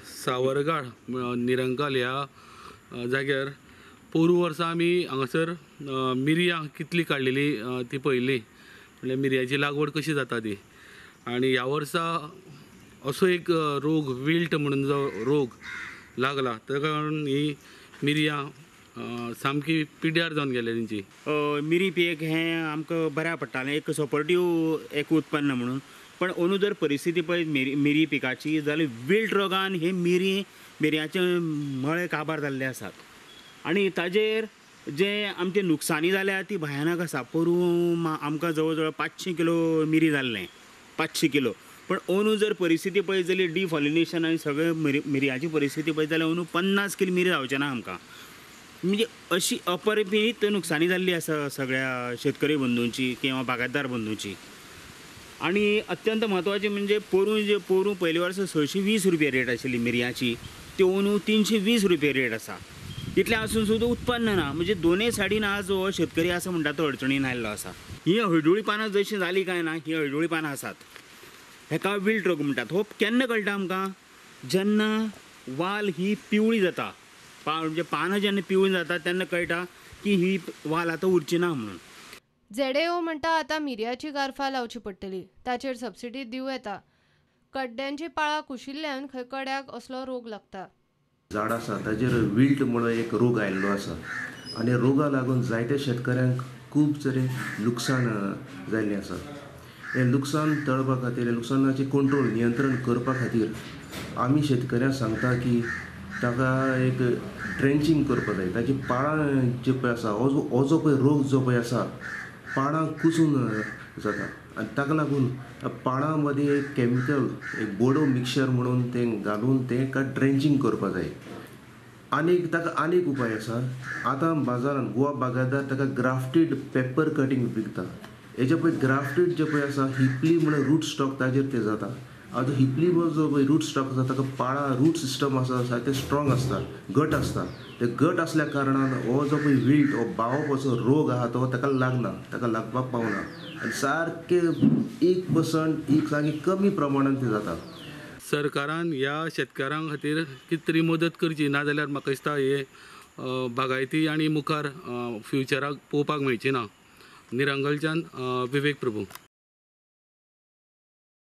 सावरगाळ निरंकाल ह्या जाग्यार पोरू वर्सा आमी हांगासर मिरयां कितली काडलेली ती पळयली, म्हणल्यार मिरयाची लागवड कशी जाता ती. आनी ह्या वर्सा असो एक रोग विल्ट म्हणून जो रोग लागला त्या कारण ही मिरयां सामकी पिड्यार जावन गेल्या तेंची. मिरी पीक हें आमकां बऱ्या पडटालें एक सपोर्टीव एक उत्पन्न म्हणून. पण अंदू जर परिस्थिती पळयत मिरी पिकाची जाल्यार विल्ट रोगान हे मिरयाचे मळे काबार जाल्ले आसात. आनी ताजेर जे आमचे नुकसानी जाल्या ती भयानक आसा. पोरू आमकां जवळ जवळ 500 किलो मिरी जाल्लें, 500 किलो. पण अंदू जर परिस्थिती पळयत जाल्यार डिफॉलिनेशन आनी सगळे मिरयाची परिस्थिती पळयत जाल्यार अंदू 50 किलो मिरी जावचें ना आमकां. म्हणजे अशी अपरिमीत नुकसानी जाल्ली आसा सगळ्या शेतकरी बंधूंची किंवा बागायतदार बंधूंची. आनी अत्यंत म्हत्वाचें म्हणजे पोरू पयले वर्सा 620 रुपया रेट आशिल्ली मिरयाची, ती अंदू 320 रुपया रेट आसा. इतलें आसून सुद्दां उत्पन्न ना. म्हणजे दोनूय सायडीन आज हो शेतकरी आसा म्हणटा तो अडचणीन आयल्लो आसा. ही हळडुळी पानां जशी जाली काय ना, ही हळडुळी पानां आसात. हेका विल्ट रोग म्हणटात. हो केन्ना कळटा आमकां? जेन्ना वाल ही पिवळी जाता, म्हणजे पानां जेन्ना पिवळी जाता तेन्ना कळटा की ही वाल आतां उरची ना म्हणून. ZAO म्हणटा आतां मिरयाची गारफा लावची पडटली, ताचेर सबसिडी दिवं येता. कड्ड्यांची पाळां कुशिल्ल्यान खंय कड्याक असलो रोग लागता. झाड आसा ताजेर विल्ट म्हणून एक रोग आयिल्लो आसा आनी रोगा लागून जायत्या शेतकऱ्यांक खूब तरे लुकसाण जाल्लें आसा. हें लुकसाण टळपा खातीर, लुकसाणाचें कंट्रोल नियंत्रण करपा खातीर आमी शेतकऱ्यांक सांगता की ताका एक ड्रेंचिंग करपा जाय. ताची पाळां जे पळय आसा हो जो पळय रोग जो पळय आसा पाळां कुसून जाता आनी ताका लागून पाळां मदीं एक कॅमिकल एक बोडो मिक्सचर म्हणून तें घालून तेका ड्रेंचिंग करपा जाय. ताका आनीक उपाय आसा. आतां बाजारांत गोवा बागायतदार ताका ग्राफ्टेड पेपर कटींग विकता. हेजे पळय ग्राफ्टेड जे पळय आसा हिपली म्हणून रूट स्टॉक ताजेर ते जाता. आतां हिपली जो पळय रूट स्टॉक आसा ताका पाळां रूट सिस्टम आसा ते स्ट्रॉंग आसता, घट आसता. ते घट आसल्या कारणान हो जो पळय विल्ट हो बावप असो रोग आहा तो ताका लागना, ताका लागपाक पावना आनी सारके 1% एक सारकी कमी प्रमाणान ते जाता. सरकारान ह्या शेतकारां खातीर कितें तरी मदत करची, नाजाल्यार म्हाका दिसता हे बागायती आनी मुखार फ्युचराक पळोवपाक मेळची ना. निरंगलच्यान विवेक प्रभू.